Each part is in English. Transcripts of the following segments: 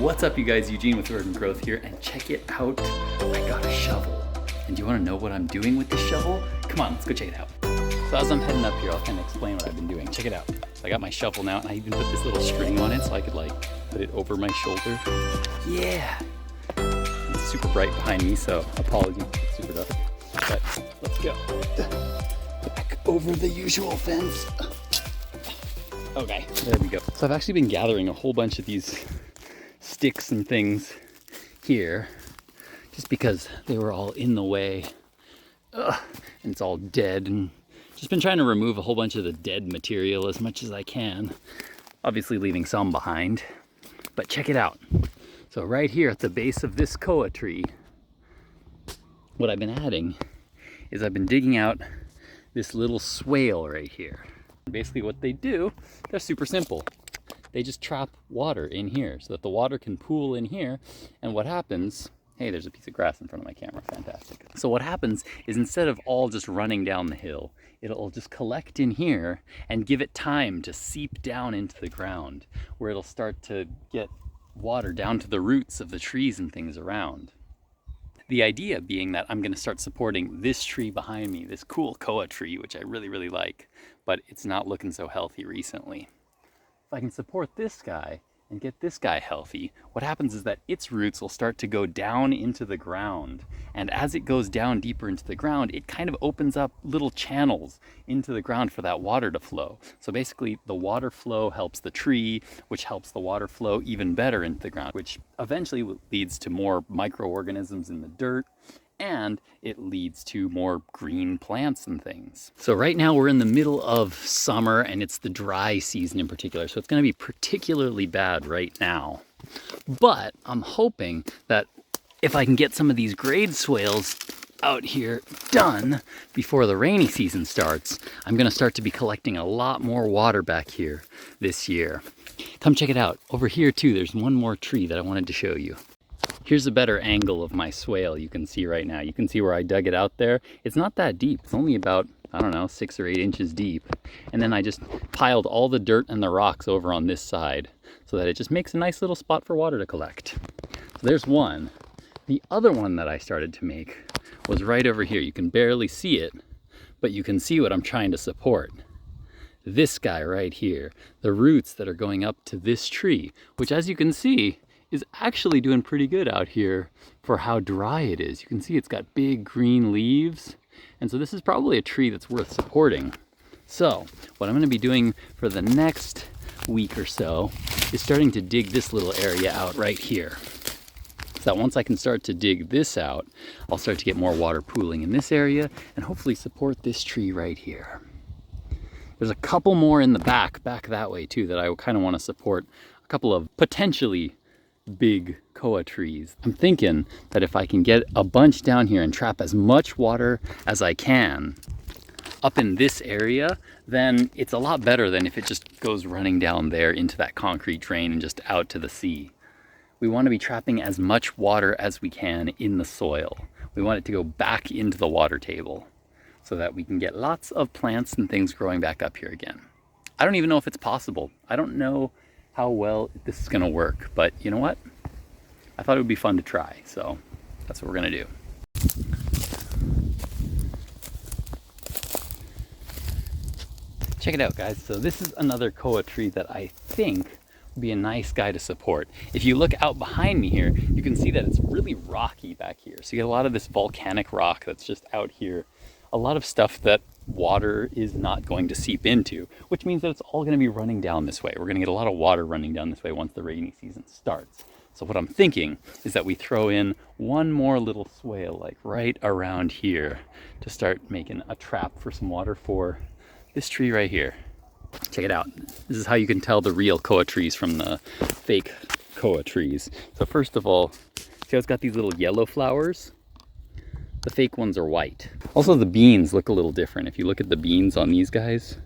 What's up, you guys? Eugene with Verdant Growth here, and check it out. I got a shovel. And do you want to know what I'm doing with this shovel? Come on, let's go check it out. So as I'm heading up here, I'll kind of explain what I've been doing. Check it out. So I got my shovel now, and I even put this little string on it so I could like put it over my shoulder. Yeah. It's super bright behind me, so apologies if it's super dark. But let's go. Back over the usual fence. Okay, there we go. So I've actually been gathering a whole bunch of these sticks and things here just because they were all in the way. And it's all dead, and just been trying to remove a whole bunch of the dead material as much as I can. Obviously leaving some behind, but check it out. So right here at the base of this koa tree, what I've been adding is I've been digging out this little swale right here. Basically what they do, they're super simple. They just trap water in here so that the water can pool in here. And what happens, hey, there's a piece of grass in front of my camera, fantastic. So what happens is instead of all just running down the hill, it'll just collect in here and give it time to seep down into the ground, where it'll start to get water down to the roots of the trees and things around. The idea being that I'm going to start supporting this tree behind me, this cool koa tree, which I really, really like, but it's not looking so healthy recently. If I can support this guy and get this guy healthy, what happens is that its roots will start to go down into the ground. And as it goes down deeper into the ground, it kind of opens up little channels into the ground for that water to flow. So basically the water flow helps the tree, which helps the water flow even better into the ground, which eventually leads to more microorganisms in the dirt, and it leads to more green plants and things. So right now we're in the middle of summer, and it's the dry season in particular. So it's gonna be particularly bad right now. But I'm hoping that if I can get some of these grade swales out here done before the rainy season starts, I'm gonna start to be collecting a lot more water back here this year. Come check it out. Over here too, there's one more tree that I wanted to show you. Here's a better angle of my swale you can see right now. You can see where I dug it out there. It's not that deep. It's only about, I don't know, 6 or 8 inches deep. And then I just piled all the dirt and the rocks over on this side so that it just makes a nice little spot for water to collect. So there's one. The other one that I started to make was right over here. You can barely see it, but you can see what I'm trying to support. This guy right here, the roots that are going up to this tree, which as you can see, is actually doing pretty good out here for how dry it is. You can see it's got big green leaves. And so this is probably a tree that's worth supporting. So what I'm gonna be doing for the next week or so is starting to dig this little area out right here. So that once I can start to dig this out, I'll start to get more water pooling in this area and hopefully support this tree right here. There's a couple more in the back that way too, that I kind of want to support. A couple of potentially big koa trees. I'm thinking that if I can get a bunch down here and trap as much water as I can up in this area, then it's a lot better than if it just goes running down there into that concrete drain and just out to the sea. We want to be trapping as much water as we can in the soil. We want it to go back into the water table so that we can get lots of plants and things growing back up here again. I don't even know if it's possible. I don't know how well this is gonna work, but you know what? I thought it would be fun to try, so that's what we're gonna do. Check it out, guys. So this is another koa tree that I think would be a nice guy to support. If you look out behind me here, you can see that it's really rocky back here. So you get a lot of this volcanic rock that's just out here. A lot of stuff that water is not going to seep into, which means that it's all going to be running down this way. We're going to get a lot of water running down this way once the rainy season starts. So what I'm thinking is that we throw in one more little swale, like right around here, to start making a trap for some water for this tree right here. Check it out. This is how you can tell the real koa trees from the fake koa trees. So first of all, see how it's got these little yellow flowers? The fake ones are white. Also, the beans look a little different. If you look at the beans on these guys,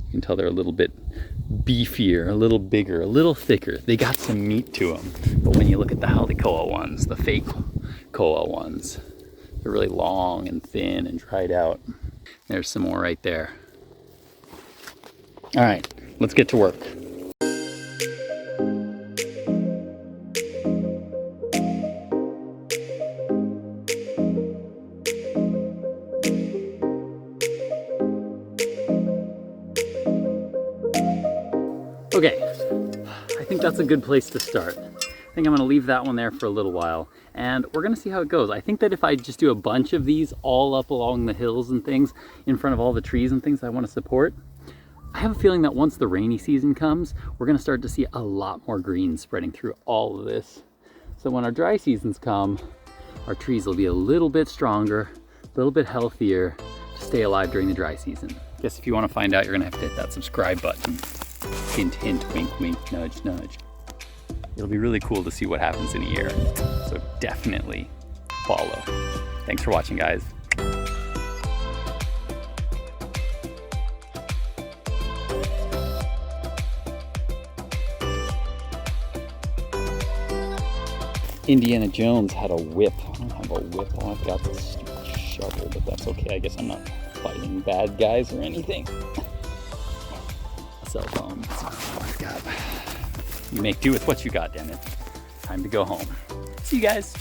you can tell they're a little bit beefier, a little bigger, a little thicker. They got some meat to them. But when you look at the Halikoa ones, the fake koa ones, they're really long and thin and dried out. There's some more right there. All right, let's get to work. Okay, I think that's a good place to start. I think I'm gonna leave that one there for a little while, and we're gonna see how it goes. I think that if I just do a bunch of these all up along the hills and things in front of all the trees and things I wanna support, I have a feeling that once the rainy season comes, we're gonna start to see a lot more green spreading through all of this. So when our dry seasons come, our trees will be a little bit stronger, a little bit healthier to stay alive during the dry season. Guess if you wanna find out, you're gonna have to hit that subscribe button. Hint, hint, wink, wink, nudge, nudge. It'll be really cool to see what happens in a year. So definitely follow. Thanks for watching, guys. Indiana Jones had a whip. I don't have a whip. All I've got this stupid shovel, but that's okay. I guess I'm not fighting bad guys or anything. Cell phone. That's all I've got. You make do with what you got, damn it. Time to go home. See you guys.